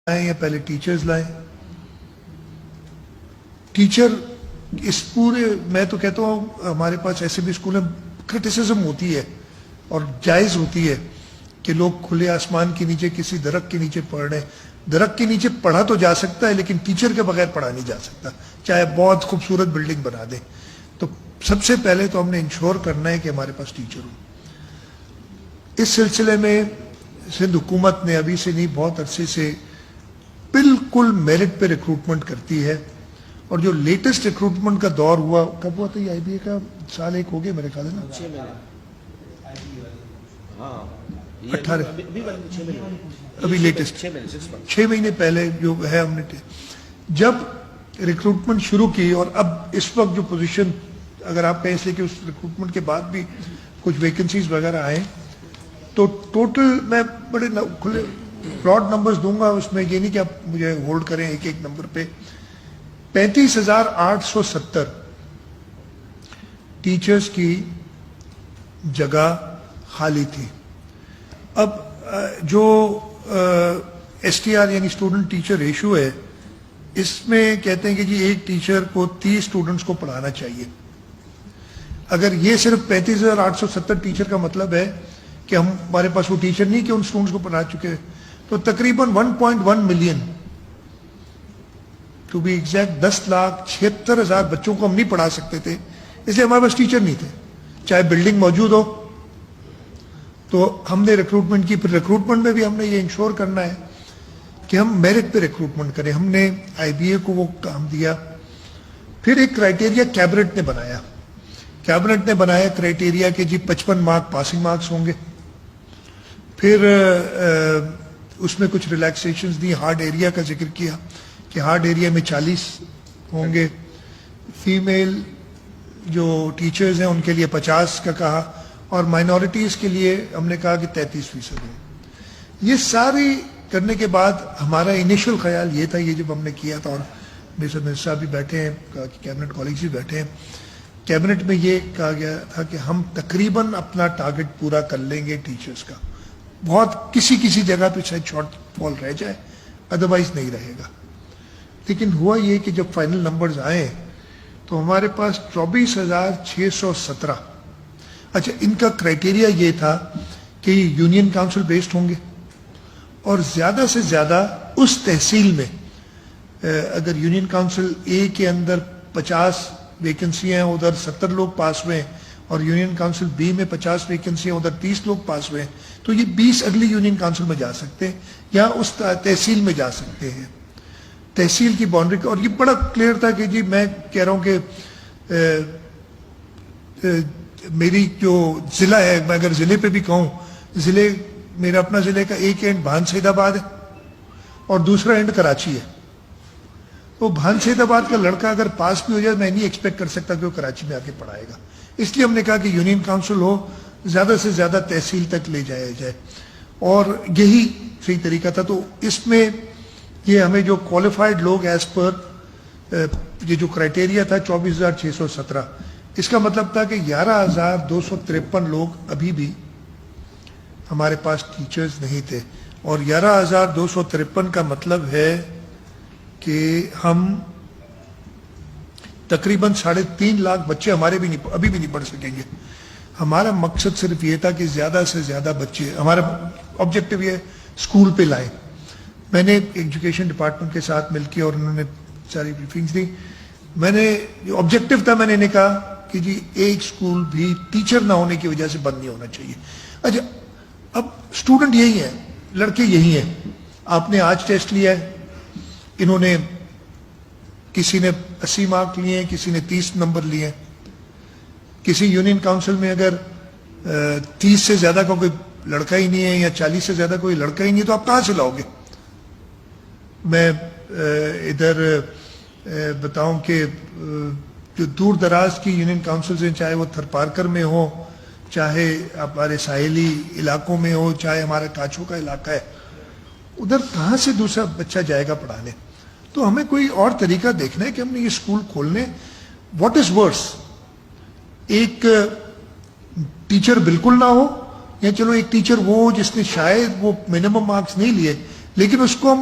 یا پہلے ٹیچرز لائیں. ٹیچر اس پورے میں تو کہتا ہوں ہمارے پاس ایسے بھی اسکول میں کرٹیسزم ہوتی ہے اور جائز ہوتی ہے کہ لوگ کھلے آسمان کے نیچے کسی درخت کے نیچے پڑھ رہے ہیں. درخت کے نیچے پڑھا تو جا سکتا ہے لیکن ٹیچر کے بغیر پڑھا نہیں جا سکتا, چاہے بہت خوبصورت بلڈنگ بنا دیں. تو سب سے پہلے تو ہم نے انشور کرنا ہے کہ ہمارے پاس ٹیچر ہو. اس سلسلے میں سندھ حکومت نے ابھی سے نہیں بہت عرصے سے بالکل میرٹ پہ ریکروٹمنٹ کرتی ہے, اور جو لیٹسٹ ریکروٹمنٹ کا دور ہوا کب ہوا تھا یہ آئی بی اے کا سال ایک ہو گیا میرے خیال ہے نا, 18 ابھی لیٹسٹ 6 مہینے پہلے جو ہے ہم نے جب ریکروٹمنٹ شروع کی. اور اب اس وقت جو پوزیشن اگر آپ کہیں اس لیے کہ اس ریکروٹمنٹ کے بعد بھی کچھ ویکنسیز وغیرہ آئیں تو ٹوٹل میں بڑے کھلے براڈ نمبرز دوں گا, اس میں یہ نہیں کہ آپ مجھے ہولڈ کریں ایک ایک نمبر پہ. 35,870 ٹیچرز کی جگہ خالی تھی. اب جو ایس ٹی آر یعنی اسٹوڈنٹ ٹیچر ریشو ہے اس میں کہتے ہیں کہ جی ایک ٹیچر کو 30 اسٹوڈنٹس کو پڑھانا چاہیے. اگر یہ صرف 35,870 ٹیچر کا مطلب ہے کہ ہمارے پاس وہ ٹیچر نہیں کہ ان اسٹوڈنٹس کو پڑھا چکے, تو تقریباً 1.1 ملین ٹو بی ایگزیکٹ 10,76,000 بچوں کو ہم نہیں پڑھا سکتے تھے, اس لیے ہمارے پاس ٹیچر نہیں تھے. چاہے بلڈنگ موجود ہو تو ہم نے ریکروٹمنٹ کی. پھر ریکروٹمنٹ میں بھی ہم نے یہ انشور کرنا ہے کہ ہم میرٹ پہ ریکروٹمنٹ کریں. ہم نے آئی بی اے کو وہ کام دیا. پھر ایک کرائٹیریا کیبنٹ نے بنایا. کیبنٹ نے بنایا کرائٹیریا کہ جی 55 مارک پاسنگ مارکس ہوں گے. پھر اس میں کچھ ریلیکسیشنز دی. ہارڈ ایریا کا ذکر کیا کہ ہارڈ ایریا میں 40 ہوں گے. فیمیل جو ٹیچرز ہیں ان کے لیے 50 کا کہا, اور مائنورٹیز کے لیے ہم نے کہا کہ 33% ہے. یہ ساری کرنے کے بعد ہمارا انیشل خیال یہ تھا, یہ جب ہم نے کیا تھا, اور میرے ساتھ منسٹر صاحب بھی بیٹھے ہیں, کیبنٹ کالجز بھی بیٹھے ہیں, کیبنٹ میں یہ کہا گیا تھا کہ ہم تقریباً اپنا ٹارگٹ پورا کر لیں گے ٹیچرز کا. بہت کسی جگہ پہ شاید شارٹ فال رہ جائے, ادروائز نہیں رہے گا. لیکن ہوا یہ کہ جب فائنل نمبرز آئے تو ہمارے پاس 24,617. اچھا, ان کا کرائٹیریا یہ تھا کہ یونین کاؤنسل بیسڈ ہوں گے, اور زیادہ سے زیادہ اس تحصیل میں اگر یونین کاؤنسل اے کے اندر 50 ویکنسیاں ہیں, ادھر 70 لوگ پاس ہوئے ہیں, اور یونین کاؤنسل بی میں 50 ویکنسیاں ادھر 30 لوگ پاس ہوئے ہیں, تو یہ 20 اگلی یونین کاؤنسل میں جا سکتے ہیں یا اس تحصیل میں جا سکتے ہیں. تحصیل کی باؤنڈری کا, اور یہ بڑا کلیئر تھا کہ جی میں کہہ رہا ہوں کہ میری جو ضلع ہے, میں اگر ضلع پہ بھی کہوں, ضلع میرا اپنا ضلع کا ایک اینڈ بھان سید آباد ہے اور دوسرا اینڈ کراچی ہے. تو بھان سید آباد کا لڑکا اگر پاس بھی ہو جائے میں نہیں ایکسپیکٹ کر سکتا کہ وہ کراچی میں آ کے پڑھائے گا. اس لیے ہم نے کہا کہ یونین کاؤنسل ہو, زیادہ سے زیادہ تحصیل تک لے جایا جائے, اور یہی صحیح طریقہ تھا. تو اس میں یہ ہمیں جو کوالیفائڈ لوگ ایز پر یہ جو کرائٹیریا تھا 24,617, اس کا مطلب تھا کہ 11,253 لوگ ابھی بھی ہمارے پاس ٹیچرز نہیں تھے. اور 11,253 کا مطلب ہے کہ ہم تقریباً 3.5 لاکھ بچے ہمارے بھی نہیں ابھی بھی نہیں پڑھ سکیں گے. ہمارا مقصد صرف یہ تھا کہ زیادہ سے زیادہ بچے, ہمارا آبجیکٹو یہ اسکول پہ لائیں. میں نے ایجوکیشن ڈپارٹمنٹ کے ساتھ مل کے, اور انہوں نے ساری بریفنگز دی, میں نے جو آبجیکٹو تھا میں نے کہا کہ جی ایک اسکول بھی ٹیچر نہ ہونے کی وجہ سے بند نہیں ہونا چاہیے. اچھا, اب اسٹوڈنٹ یہی ہیں, لڑکے یہی ہیں. آپ نے آج ٹیسٹ لیا ہے, انہوں نے کسی نے 80 مارک لیے ہیں, کسی نے 30 نمبر لیے ہیں. کسی یونین کاؤنسل میں اگر 30 سے زیادہ کا کوئی لڑکا ہی نہیں ہے یا 40 سے زیادہ کوئی لڑکا ہی نہیں ہے, تو آپ کہاں سے لاؤ گے؟ میں ادھر بتاؤں کہ جو دور دراز کی یونین کاؤنسلز ہیں, چاہے وہ تھرپارکر میں ہو, چاہے ہمارے ساحلی علاقوں میں ہو, چاہے ہمارا کاچھو کا علاقہ ہے, ادھر کہاں سے دوسرا بچہ جائے گا پڑھانے؟ تو ہمیں کوئی اور طریقہ دیکھنا ہے کہ ہم نے یہ اسکول کھولنے. واٹ از ورس, ایک ٹیچر بالکل نہ ہو, یا چلو ایک ٹیچر وہ جس نے شاید وہ منیمم مارکس نہیں لیے لیکن اس کو ہم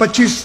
25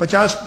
50